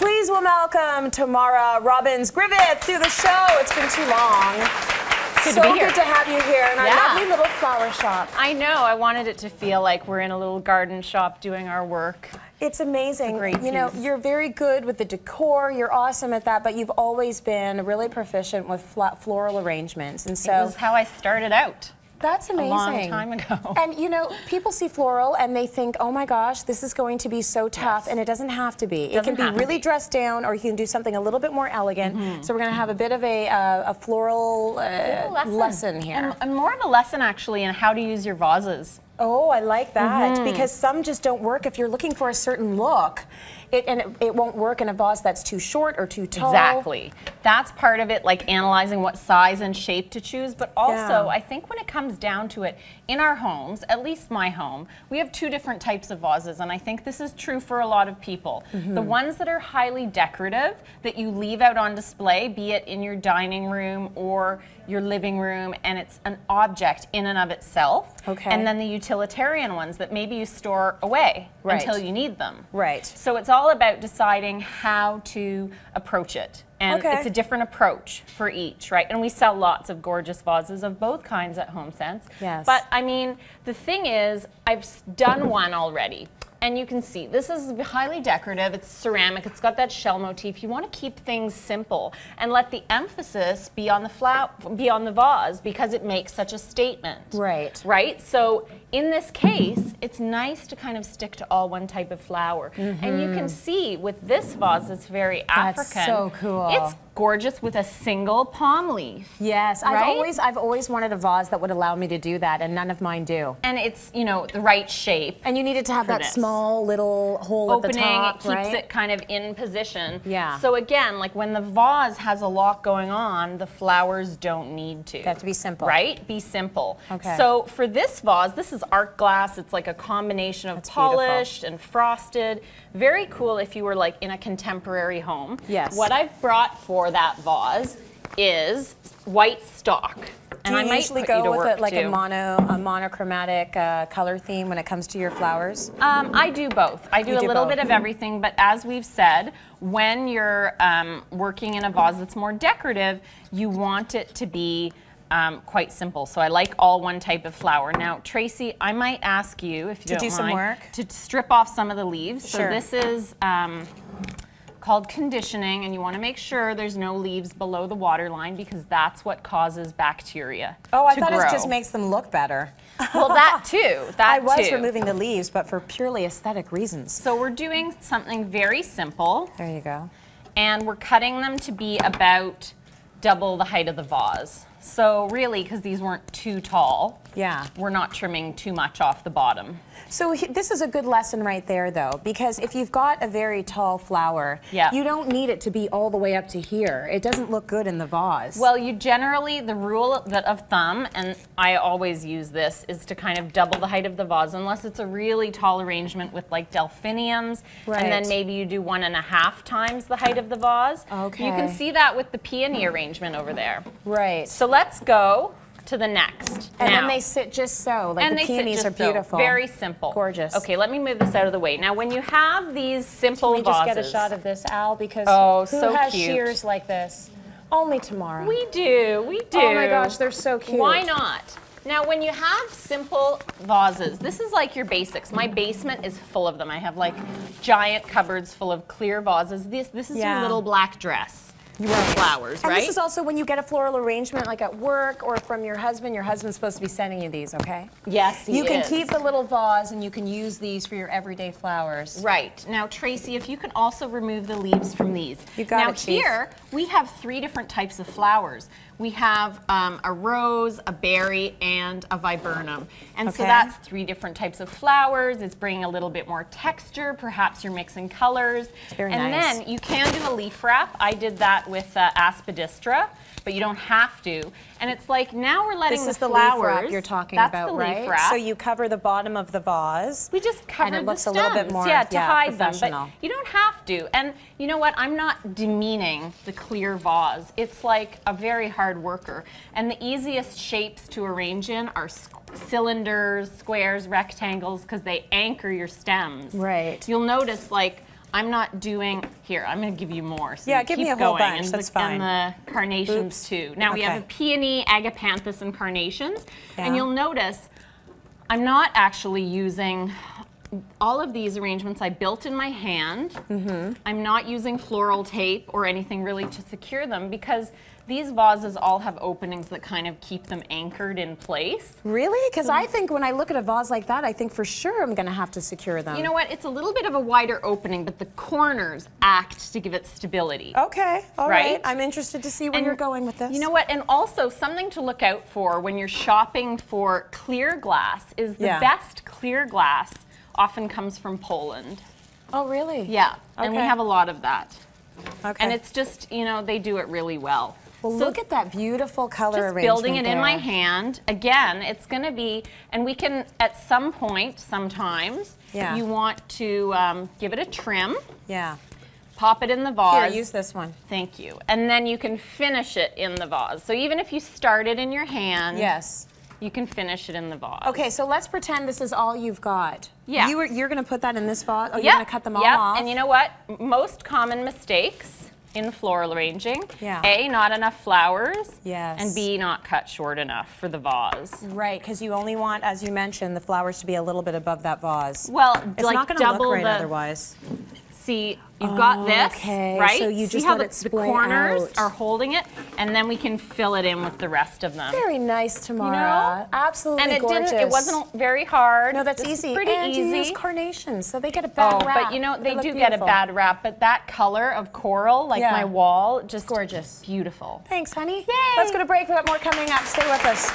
Please welcome Tamara Robbins-Griffith to the show. It's been too long. Good so to be here. Good to have you here in our lovely little flower shop. I know. I wanted it to feel like we're in a little garden shop doing our work. It's amazing. It's a great you know, piece. you're very good with the decor. You're awesome at that, but you've always been really proficient with floral arrangements, and so It was how I started out. that's amazing. A long time ago. And you know, people see floral and they think, oh my gosh, this is going to be so tough, and it doesn't have to be. It can be really dressed down, or you can do something a little bit more elegant. So we're going to have a bit of a floral lesson here. And more of a lesson, actually, in how to use your vases. Oh, I like that, because some just don't work if you're looking for a certain look. It won't work in a vase that's too short or too tall. Exactly. That's part of it, like analyzing what size and shape to choose. But also, I think when it comes down to it, in our homes, at least my home, we have two different types of vases. And I think this is true for a lot of people. The ones that are highly decorative, that you leave out on display, be it in your dining room or your living room, and it's an object in and of itself. And then the utilitarian ones that maybe you store away until you need them. So it's all about deciding how to approach it. And it's a different approach for each, right? And we sell lots of gorgeous vases of both kinds at HomeSense. But I mean, the thing is, I've done one already. And you can see, this is highly decorative, it's ceramic, it's got that shell motif. You want to keep things simple and let the emphasis be on the vase, because it makes such a statement. Right? So in this case, it's nice to kind of stick to all one type of flower. And you can see with this vase, it's very African. That's so cool. It's gorgeous with a single palm leaf. Yes, I've always wanted a vase that would allow me to do that, and none of mine do. And it's, you know, the right shape. And you needed to have that small little hole at the top, it keeps it kind of in position. Yeah. So again, like when the vase has a lot going on, the flowers don't need to. They have to be simple. Right? Be simple. So for this vase, this is art glass. It's like a combination of polished and frosted. Very cool if you were like in a contemporary home. What I've brought for that vase is white stock. And I might usually go with like a monochromatic color theme when it comes to your flowers? I do both. I do a little bit of everything, but as we've said, when you're working in a vase that's more decorative, you want it to be quite simple. So I like all one type of flower. Now, Tracy, I might ask you, if you don't mind, to strip off some of the leaves. So this is called conditioning, and you want to make sure there's no leaves below the water line, because that's what causes bacteria to grow. I thought it just makes them look better. Well, that too. I was removing the leaves, but for purely aesthetic reasons. So we're doing something very simple. There you go. And we're cutting them to be about double the height of the vase. So really, because these weren't too tall, we're not trimming too much off the bottom. So this is a good lesson right there, though, because if you've got a very tall flower, you don't need it to be all the way up to here. It doesn't look good in the vase. Well, you generally, the rule of thumb, and I always use this, is to kind of double the height of the vase, unless it's a really tall arrangement with like delphiniums, and then maybe you do 1.5 times the height of the vase. You can see that with the peony arrangement over there. So let's go to the next. And then they sit just so, like the peonies are beautiful. Very simple. Gorgeous. Okay, let me move this out of the way. Now, when you have these simple vases. Can we just get a shot of this, Al? Because who has shears like this? Only tomorrow. We do, we do. Oh my gosh, they're so cute. Why not? Now, when you have simple vases, this is like your basics. My basement is full of them. I have like giant cupboards full of clear vases. This is your little black dress. Flowers, right? And this is also when you get a floral arrangement, like at work or from your husband. Your husband's supposed to be sending you these, okay? Yes, he is. You can keep the little vase, and you can use these for your everyday flowers. Right. Now, Tracy, if you can also remove the leaves from these. You got it, Chief. Now, here, we have 3 different types of flowers. We have a rose, a berry, and a viburnum. And so that's 3 different types of flowers. It's bringing a little bit more texture. Perhaps you're mixing colors. Very nice. And then you can do a leaf wrap. I did that with aspidistra, but you don't have to. And it's like, now we're letting the flowers. This is the leaf wrap you're talking about, right? Leaf wrap. So you cover the bottom of the vase. We just covered and it looks the a stems, little bit more to hide them, professional. but you don't have to. And you know what? I'm not demeaning the clear vase. It's like a very hard worker. And the easiest shapes to arrange in are cylinders, squares, rectangles, because they anchor your stems. Right. You'll notice, like, I'm not doing, here, I'm going to give you more. So yeah, give me a whole bunch, that's fine. And the carnations too. Now we have a peony, agapanthus, and carnations. Yeah. And you'll notice I'm not actually using all of these arrangements I built in my hand. I'm not using floral tape or anything really to secure them because these vases all have openings that kind of keep them anchored in place. Really? Because I think when I look at a vase like that, I think for sure I'm going to have to secure them. You know what? It's a little bit of a wider opening, but the corners act to give it stability. Okay, all right. I'm interested to see where you're going with this. You know what? And also something to look out for when you're shopping for clear glass is the best clear glass often comes from Poland. Oh, really? Yeah, and we have a lot of that. Okay. And it's just, you know, they do it really well. Well, so look at that beautiful color just arrangement building it there. in my hand. Again, it's going to be, and we can, at some point, sometimes, you want to give it a trim. Yeah. Pop it in the vase. Here, use this one. Thank you. And then you can finish it in the vase. So even if you start it in your hand, you can finish it in the vase. Okay, so let's pretend this is all you've got. Yeah. You're going to put that in this vase? Oh, you're going to cut them all off? And you know what? Most common mistakes in floral arranging. A, not enough flowers. And B, not cut short enough for the vase. Right, because you only want, as you mentioned, the flowers to be a little bit above that vase. Well, it's like not going to look right otherwise. See, you've got this, right? So you just see how let it the corners are holding it, and then we can fill it in with the rest of them. Very nice, Tamara. You know? Absolutely and gorgeous. It wasn't very hard. No, that's easy. Pretty and easy. You use carnations, so they get a bad rap. But you know, they do get a bad rap, but that color of coral, like my wall, just gorgeous. Beautiful. Thanks, honey. Yay. Let's go to break. We've got more coming up. Stay with us.